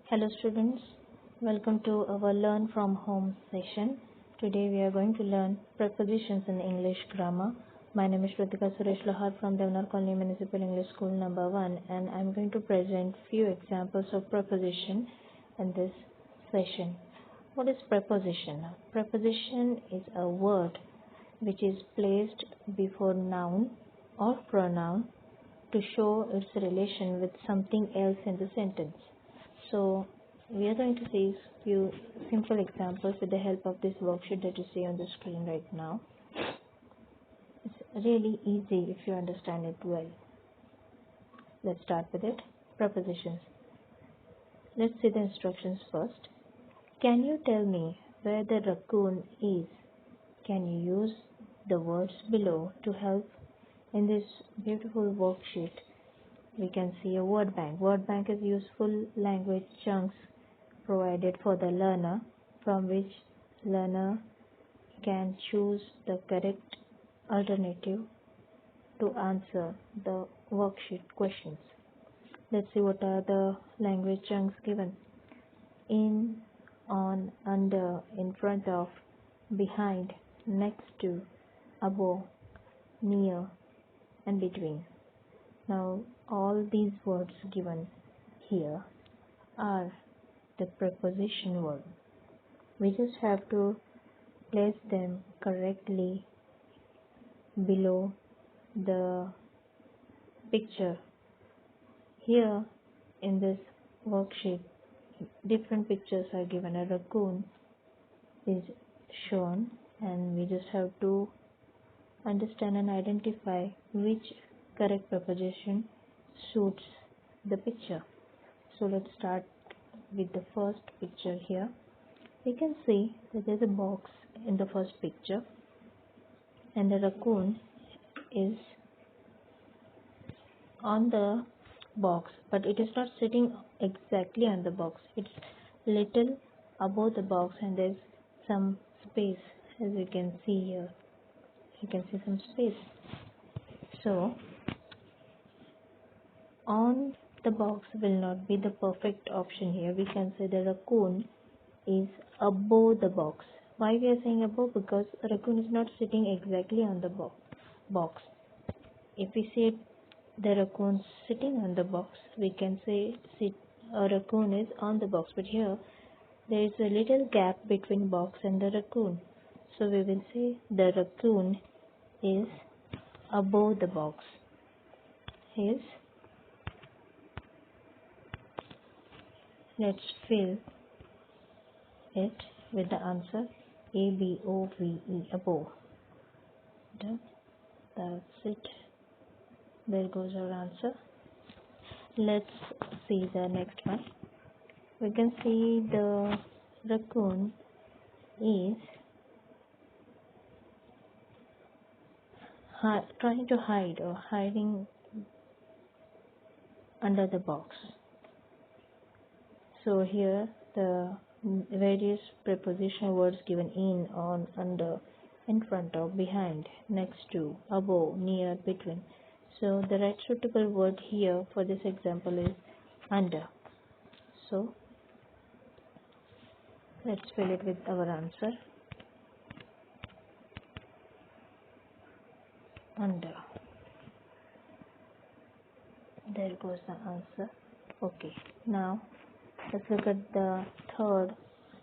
Hello students, welcome to our Learn from Home session. Today we are going to learn prepositions in English grammar. My name is Shrutika Lohar from Deonar Colony Municipal English School number 1 and I am going to present few examples of preposition in this session. What is preposition? Preposition is a word which is placed before noun or pronoun to show its relation with something else in the sentence. So we are going to see few simple examples with the help of this worksheet that you see on the screen right now. It's really easy if you understand it well. Let's start with it. Prepositions. Let's see the instructions first. Can you tell me where the raccoon is? Can you use the words below to help? In this beautiful worksheet, we can see a word bank. Word bank is useful language chunks provided for the learner, from which learner can choose the correct alternative to answer the worksheet questions. Let's see what are the language chunks given. In, on, under, in front of, behind, next to, above, near, and between. Now all these words given here are the preposition word. We just have to place them correctly below the picture. Here in this worksheet, different pictures are given. A raccoon is shown and we just have to understand and identify which correct preposition suits the picture. So let's start with the first picture here. We can see that there's a box in the first picture and the raccoon is on the box, but it is not sitting exactly on the box. It's little above the box and there's some space, as you can see here. You can see some space. So on the box will not be the perfect option here. We can say the raccoon is above the box. Why we are saying above? Because a raccoon is not sitting exactly on the box. If we see the raccoon sitting on the box, we can say a raccoon is on the box. But here there is a little gap between box and the raccoon. So we will say the raccoon is above the box. Let's fill it with the answer ABOVE, above. Done. That's it. There goes our answer. Let's see the next one. We can see the raccoon is trying to hide or hiding under the box. So here the various preposition words given in, on, under, in front of, behind, next to, above, near, between. So the right suitable word here for this example is under. So let's fill it with our answer. Under. There goes the answer. Okay, now let's look at the third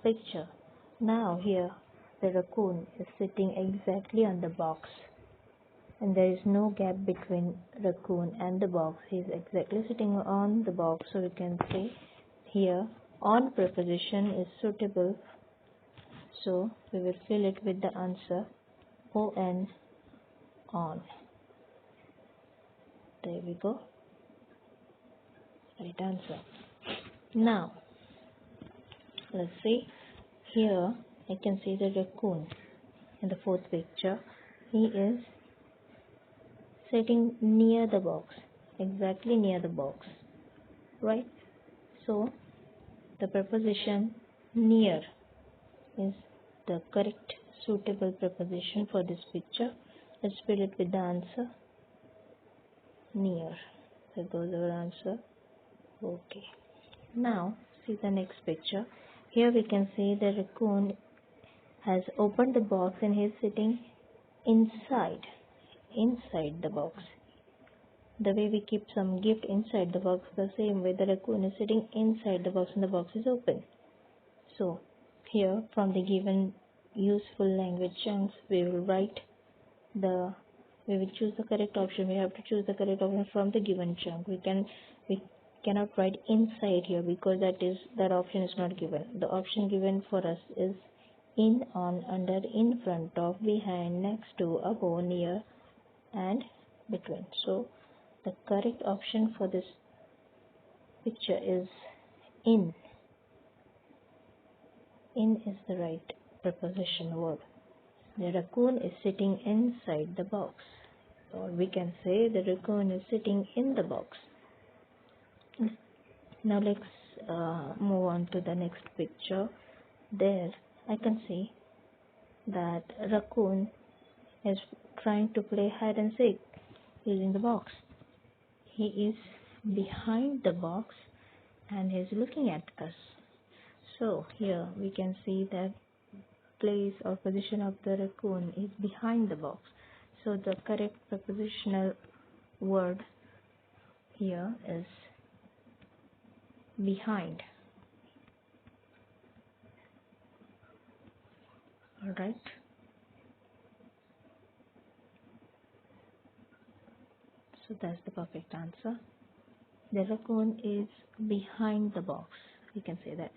picture. Now here the raccoon is sitting exactly on the box and there is no gap between raccoon and the box. He is exactly sitting on the box, so we can say here on preposition is suitable. So we will fill it with the answer on, on. There we go. Right answer. Now let's see. Here I can see the raccoon in the fourth picture. He is sitting near the box, exactly near the box, right? So the preposition near is the correct suitable preposition for this picture. Let's fill it with the answer near. There goes our answer. Okay. Now see the next picture. Here we can see the raccoon has opened the box and he's sitting inside the box. The way we keep some gift inside the box, the same way the raccoon is sitting inside the box and the box is open. So here from the given useful language chunks we will choose the correct option. We have to choose the correct option from the given chunk. We cannot write inside here because that option is not given. The option given for us is in, on, under, in front of, behind, next to, above, near and between. So the correct option for this picture is in. In is the right preposition word. The raccoon is sitting inside the box. Or we can say the raccoon is sitting in the box. Now let's move on to the next picture. There I can see that raccoon is trying to play hide and seek using the box. He is behind the box and he is looking at us. So here we can see that place or position of the raccoon is behind the box. So the correct prepositional word here is behind. Alright. So that's the perfect answer. The raccoon is behind the box. We can say that.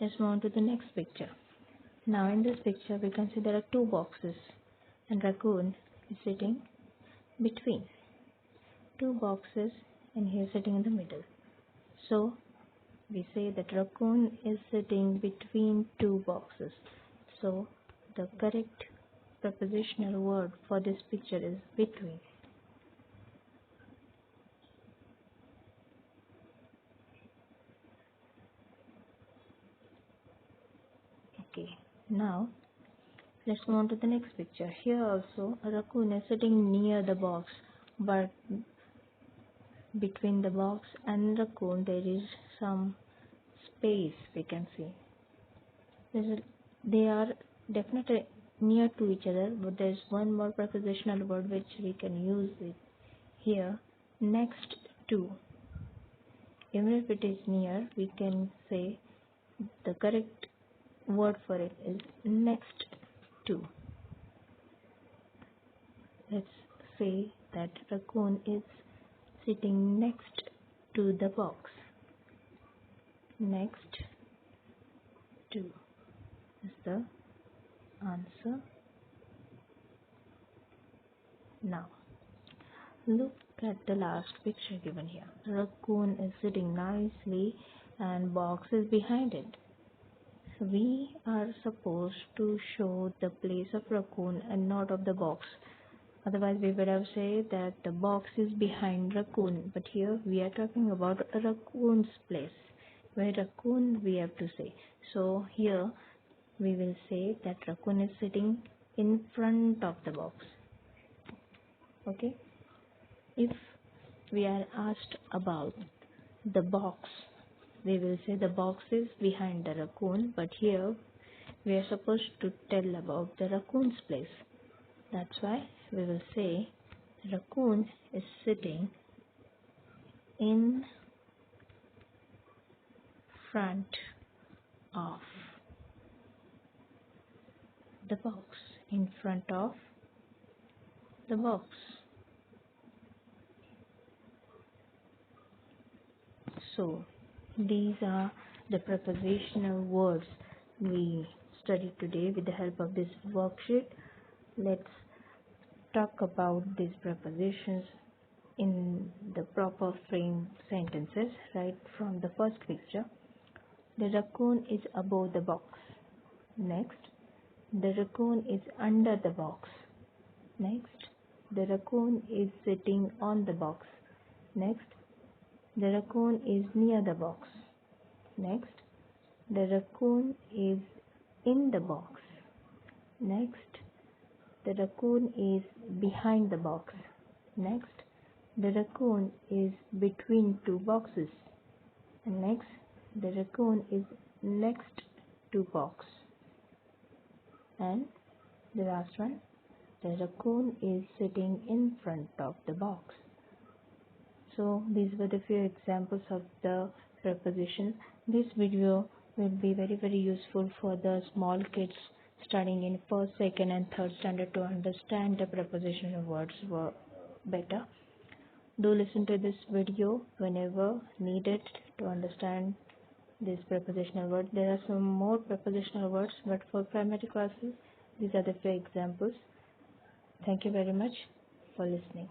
Let's move on to the next picture. Now in this picture we can see there are two boxes and raccoon is sitting between two boxes and he is sitting in the middle. So we say that raccoon is sitting between two boxes. So the correct prepositional word for this picture is between. Okay, now let's move on to the next picture. Here also a raccoon is sitting near the box, but between the box and raccoon there is some space we can see. They are definitely near to each other, but there is one more prepositional word which we can use it here, next to. Even if it is near, we can say the correct word for it is next to. Let's say that raccoon is sitting next to the box. Next to is the answer. Now look at the last picture given here. Raccoon is sitting nicely and box is behind it. We are supposed to show the place of raccoon and not of the box. Otherwise we would have said that the box is behind raccoon, but here we are talking about a raccoon's place. Where raccoon we have to say. So here we will say that raccoon is sitting in front of the box. Okay. If we are asked about the box, we will say the box is behind the raccoon, but here we are supposed to tell about the raccoon's place. That's why we will say raccoon is sitting in front of the box. In front of the box. So these are the prepositional words we studied today with the help of this worksheet. Let's talk about these prepositions in the proper frame sentences. Right from the first picture. The raccoon is above the box. Next, the raccoon is under the box. Next, the raccoon is sitting on the box. Next, the raccoon is near the box. Next, the raccoon is in the box. Next, the raccoon is behind the box. Next, the raccoon is between two boxes. And next, The raccoon is next to box. And the last one, the raccoon is sitting in front of the box. So these were the few examples of the prepositions. This video will be very useful for the small kids studying in first, second and third standard to understand the prepositional words better. Do listen to this video whenever needed to understand this prepositional word. There are some more prepositional words, but for primary classes, these are the few examples. Thank you very much for listening.